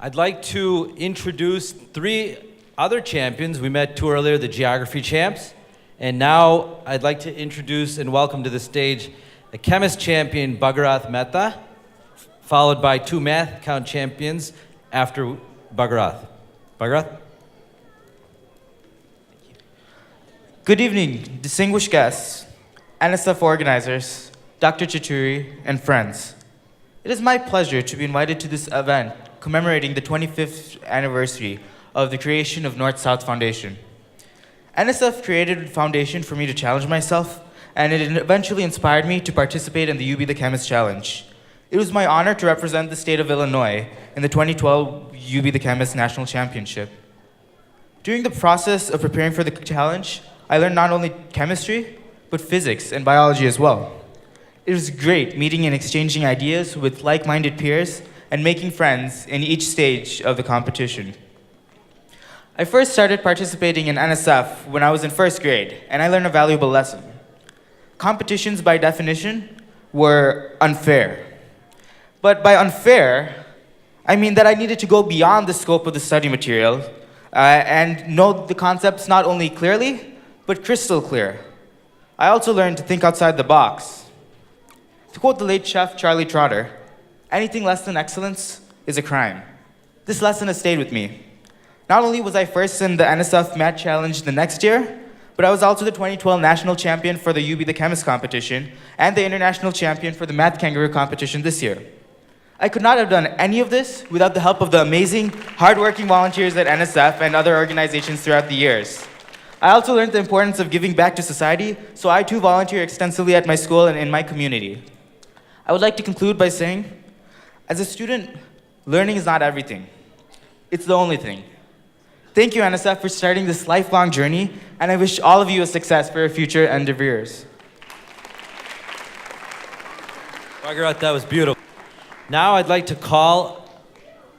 I'd like to introduce three other champions. We met two earlier, the geography champs. And now I'd like to introduce and welcome to the stage the Chemist champion, Bhagarath Mehta, followed by two Mathcount champions after Bhagarath. Bhagarath? Good evening, distinguished guests, NSF organizers, Dr. Chituri, and friends. It is my pleasure to be invited to this event commemorating the 25th anniversary of the creation of North-South Foundation. NSF created a foundation for me to challenge myself, and it eventually inspired me to participate in the You Be the Chemist Challenge. It was my honor to represent the state of Illinois in the 2012 You Be the Chemist National Championship. During the process of preparing for the challenge, I learned not only chemistry, but physics and biology as well. It was great meeting and exchanging ideas with like-minded peers and making friends in each stage of the competition. I first started participating in NSF when I was in first grade, and I learned a valuable lesson. Competitions, by definition, were unfair. But by unfair, I mean that I needed to go beyond the scope of the study material and know the concepts not only clearly, but crystal clear. I also learned to think outside the box. To quote the late chef Charlie Trotter, anything less than excellence is a crime. This lesson has stayed with me. Not only was I first in the NSF Math Challenge the next year, but I was also the 2012 national champion for the You Be the Chemist competition and the international champion for the Math Kangaroo competition this year. I could not have done any of this without the help of the amazing, hardworking volunteers at NSF and other organizations throughout the years. I also learned the importance of giving back to society, so I too volunteer extensively at my school and in my community. I would like to conclude by saying, as a student, learning is not everything. It's the only thing. Thank you, NSF, for starting this lifelong journey, and I wish all of you a success for your future endeavors. Bhagarath, that was beautiful. Now I'd like to call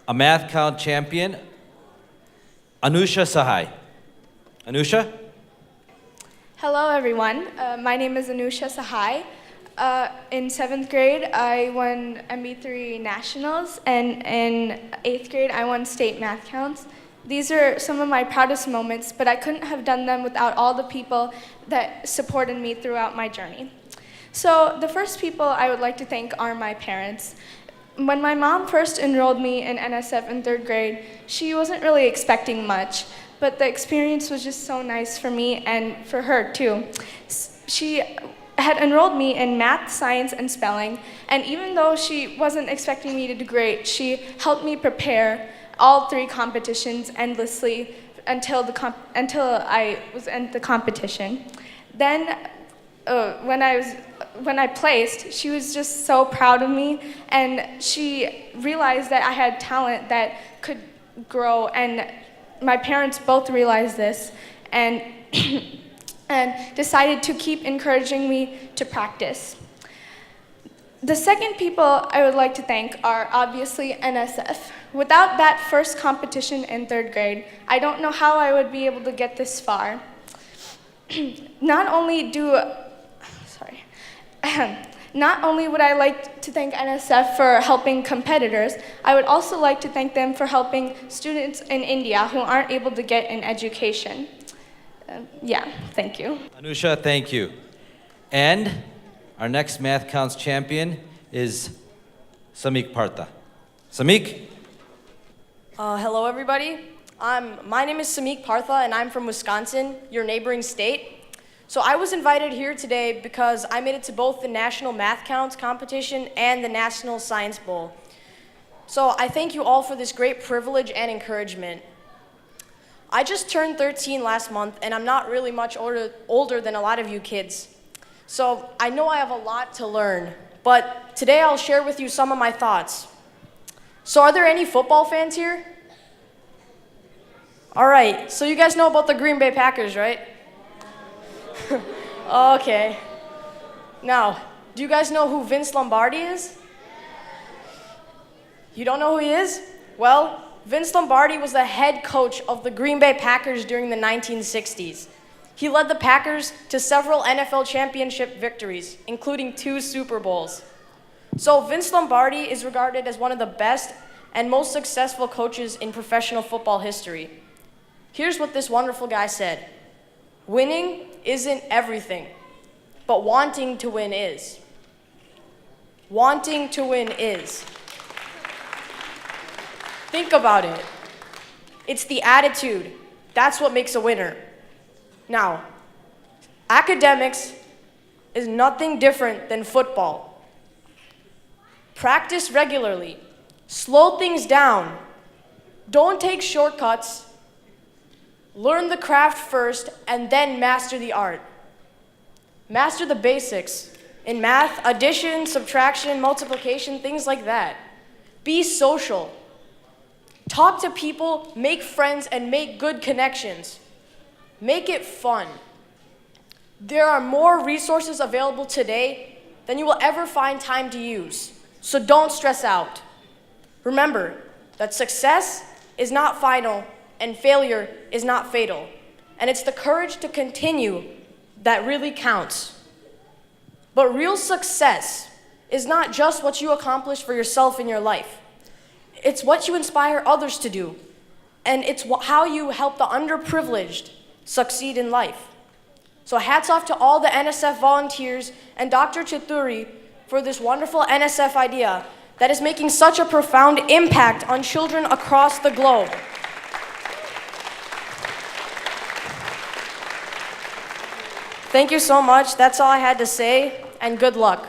a Mathcount champion, Anusha Sahai. Anusha? Hello, everyone. My name is Anusha Sahai. In 7th grade, I won MB3 Nationals, and in 8th grade, I won state math counts. These are some of my proudest moments, but I couldn't have done them without all the people that supported me throughout my journey. So the first people I would like to thank are my parents. When my mom first enrolled me in NSF in 3rd grade, she wasn't really expecting much, but the experience was just so nice for me and for her too. She had enrolled me in math, science, and spelling, and even though she wasn't expecting me to do great, she helped me prepare all 3 competitions endlessly until I was in the competition. Then, when I placed, she was just so proud of me, and she realized that I had talent that could grow, and my parents both realized this, and and decided to keep encouraging me to practice. The second people I would like to thank are obviously NSF. Without that first competition in 3rd grade, I don't know how I would be able to get this far. Not only would I like to thank NSF for helping competitors, I would also like to thank them for helping students in India who aren't able to get an education. Thank you. Anusha, thank you. And our next Math Counts champion is Sumiko Partha. Sumik? Hello, everybody. My name is Sumiko Partha, and I'm from Wisconsin, your neighboring state. So I was invited here today because I made it to both the National Math Counts competition and the National Science Bowl. So I thank you all for this great privilege and encouragement. I just turned 13 last month, and I'm not really much older than a lot of you kids. So I know I have a lot to learn, but today I'll share with you some of my thoughts. So are there any football fans here? All right, so you guys know about the Green Bay Packers, right? Okay. Now, do you guys know who Vince Lombardi is? You don't know who he is? Well, Vince Lombardi was the head coach of the Green Bay Packers during the 1960s. He led the Packers to several NFL championship victories, including 2 Super Bowls. So Vince Lombardi is regarded as one of the best and most successful coaches in professional football history. Here's what this wonderful guy said: "Winning isn't everything, but wanting to win is." Wanting to win is. Think about it. It's the attitude. That's what makes a winner. Now, academics is nothing different than football. Practice regularly. Slow things down. Don't take shortcuts. Learn the craft first and then master the art. Master the basics. In math, addition, subtraction, multiplication, things like that. Be social. Talk to people, make friends, and make good connections. Make it fun. There are more resources available today than you will ever find time to use, so don't stress out. Remember that success is not final and failure is not fatal, and it's the courage to continue that really counts. But real success is not just what you accomplish for yourself in your life. It's what you inspire others to do, and it's how you help the underprivileged succeed in life. So hats off to all the NSF volunteers and Dr. Chituri for this wonderful NSF idea that is making such a profound impact on children across the globe. Thank you so much. That's all I had to say, and good luck.